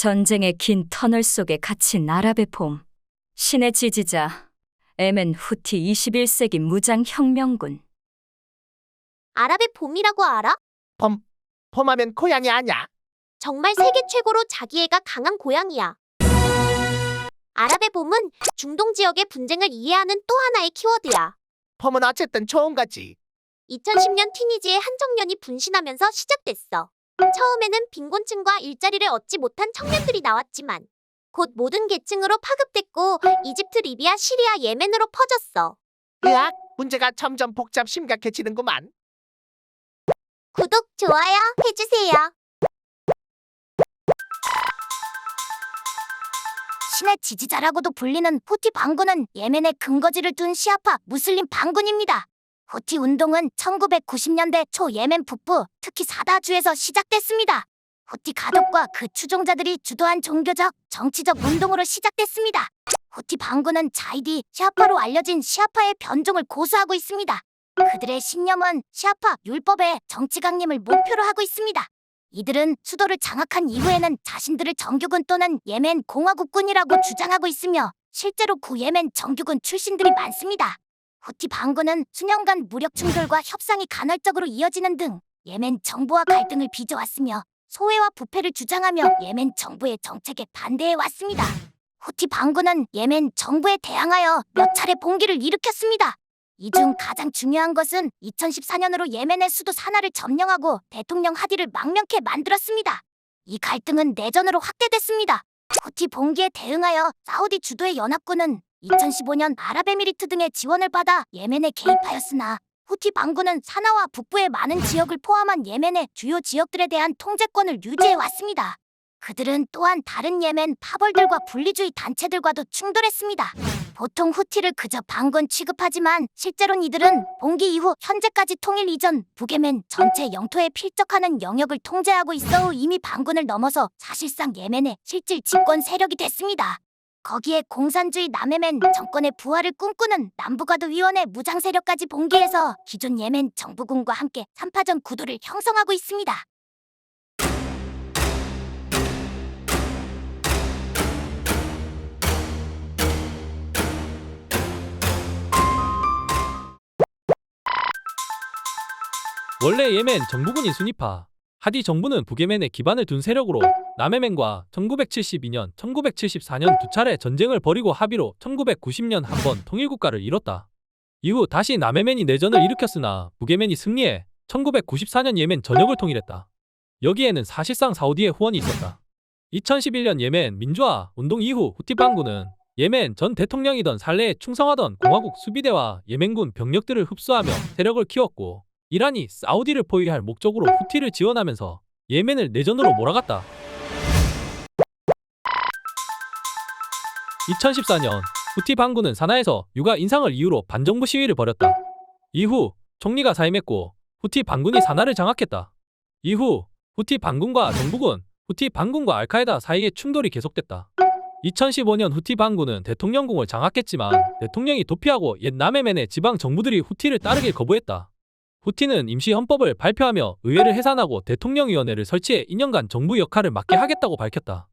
전쟁의 긴 터널 속에 갇힌 아랍의 봄. 신의 지지자 예멘 후티 21세기 무장혁명군. 아랍의 봄이라고 알아? 봄하면 고양이 아냐? 정말 세계 최고로 자기애가 강한 고양이야. 아랍의 봄은 중동 지역의 분쟁을 이해하는 또 하나의 키워드야. 봄은 어쨌든 좋은 거지. 2010년 티니지의 한 청년이 분신하면서 시작됐어. 처음에는 빈곤층과 일자리를 얻지 못한 청년들이 나왔지만 곧 모든 계층으로 파급됐고 이집트, 리비아, 시리아, 예멘으로 퍼졌어. 으악, 문제가 점점 복잡 심각해지는구만. 구독, 좋아요 해주세요. 신의 지지자라고도 불리는 후티 반군은 예멘에 근거지를 둔 시아파 무슬림 반군입니다. 후티 운동은 1990년대 초 예멘 북부, 특히 사다주에서 시작됐습니다. 후티 가족과 그 추종자들이 주도한 종교적, 정치적 운동으로 시작됐습니다. 후티 반군은 자이디, 시아파로 알려진 시아파의 변종을 고수하고 있습니다. 그들의 신념은 시아파 율법의 정치 강림을 목표로 하고 있습니다. 이들은 수도를 장악한 이후에는 자신들을 정규군 또는 예멘 공화국군이라고 주장하고 있으며 실제로 구예멘 정규군 출신들이 많습니다. 후티 반군은 수년간 무력 충돌과 협상이 간헐적으로 이어지는 등 예멘 정부와 갈등을 빚어왔으며 소외와 부패를 주장하며 예멘 정부의 정책에 반대해왔습니다. 후티 반군은 예멘 정부에 대항하여 몇 차례 봉기를 일으켰습니다. 이 중 가장 중요한 것은 2014년으로 예멘의 수도 사나를 점령하고 대통령 하디를 망명케 만들었습니다. 이 갈등은 내전으로 확대됐습니다. 후티 봉기에 대응하여 사우디 주도의 연합군은 2015년 아랍에미리트 등의 지원을 받아 예멘에 개입하였으나 후티 반군은 사나와 북부의 많은 지역을 포함한 예멘의 주요 지역들에 대한 통제권을 유지해왔습니다. 그들은 또한 다른 예멘 파벌들과 분리주의 단체들과도 충돌했습니다. 보통 후티를 그저 반군 취급하지만 실제로는 이들은 봉기 이후 현재까지 통일 이전 북예멘 전체 영토에 필적하는 영역을 통제하고 있어 이미 반군을 넘어서 사실상 예멘의 실질 집권 세력이 됐습니다. 거기에 공산주의 남예멘 정권의 부활을 꿈꾸는 남부가도위원회 무장 세력까지 봉기해서 기존 예멘 정부군과 함께 3파전 구도를 형성하고 있습니다. 원래 예멘 정부군인 순위파 하디 정부는 북예멘에 기반을 둔 세력으로 남예멘과 1972년, 1974년 두 차례 전쟁을 벌이고 합의로 1990년 한 번 통일국가를 이뤘다. 이후 다시 남예멘이 내전을 일으켰으나 북예멘이 승리해 1994년 예멘 전역을 통일했다. 여기에는 사실상 사우디의 후원이 있었다. 2011년 예멘 민주화 운동 이후 후티 반군은 예멘 전 대통령이던 살레에 충성하던 공화국 수비대와 예멘군 병력들을 흡수하며 세력을 키웠고 이란이 사우디를 포위할 목적으로 후티를 지원하면서 예멘을 내전으로 몰아갔다. 2014년 후티 반군은 사나에서 육아 인상을 이유로 반정부 시위를 벌였다. 이후 총리가 사임했고 후티 반군이 사나를 장악했다. 이후 후티 반군과 정부군, 후티 반군과 알카에다 사이의 충돌이 계속됐다. 2015년 후티 반군은 대통령궁을 장악했지만 대통령이 도피하고 옛 남예멘의 지방 정부들이 후티를 따르길 거부했다. 후티는 임시 헌법을 발표하며 의회를 해산하고 대통령위원회를 설치해 2년간 정부 역할을 맡게 하겠다고 밝혔다.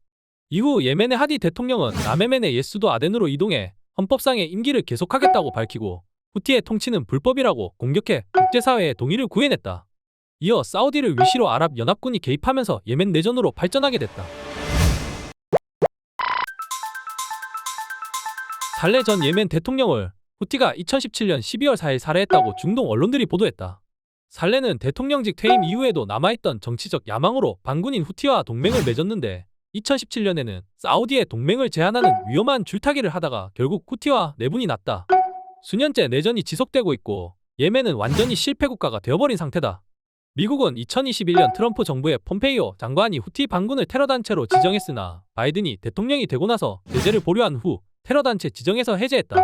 이후 예멘의 하디 대통령은 남예멘의 옛 수도 아덴으로 이동해 헌법상의 임기를 계속하겠다고 밝히고 후티의 통치는 불법이라고 공격해 국제사회의 동의를 구해냈다. 이어 사우디를 위시로 아랍연합군이 개입하면서 예멘 내전으로 발전하게 됐다. 살레 전 예멘 대통령을 후티가 2017년 12월 4일 살해했다고 중동 언론들이 보도했다. 살레는 대통령직 퇴임 이후에도 남아있던 정치적 야망으로 반군인 후티와 동맹을 맺었는데 2017년에는 사우디의 동맹을 제한하는 위험한 줄타기를 하다가 결국 후티와 내분이 났다. 수년째 내전이 지속되고 있고 예멘은 완전히 실패 국가가 되어버린 상태다. 미국은 2021년 트럼프 정부의 폼페이오 장관이 후티 반군을 테러단체로 지정했으나 바이든이 대통령이 되고 나서 제재를 보류한 후 테러단체 지정에서 해제했다.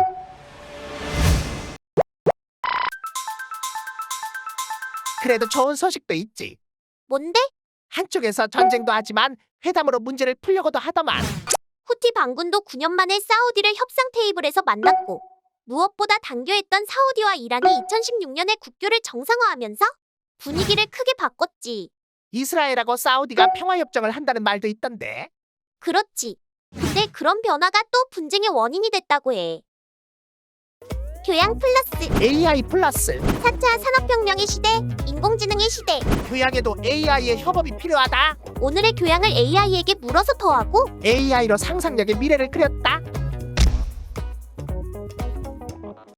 그래도 좋은 소식도 있지. 뭔데? 한쪽에서 전쟁도 하지만 회담으로 문제를 풀려고도 하더만. 후티 반군도 9년 만에 사우디를 협상 테이블에서 만났고 무엇보다 단교했던 사우디와 이란이 2016년에 국교를 정상화하면서 분위기를 크게 바꿨지. 이스라엘하고 사우디가 평화협정을 한다는 말도 있던데. 그렇지. 근데 그런 변화가 또 분쟁의 원인이 됐다고 해. 교양 플러스 AI 플러스 4차 산업혁명의 시대, 인공지능의 시대. 교양에도 AI의 협업이 필요하다. 오늘의 교양을 AI에게 물어서 더하고 AI로 상상력의 미래를 그렸다.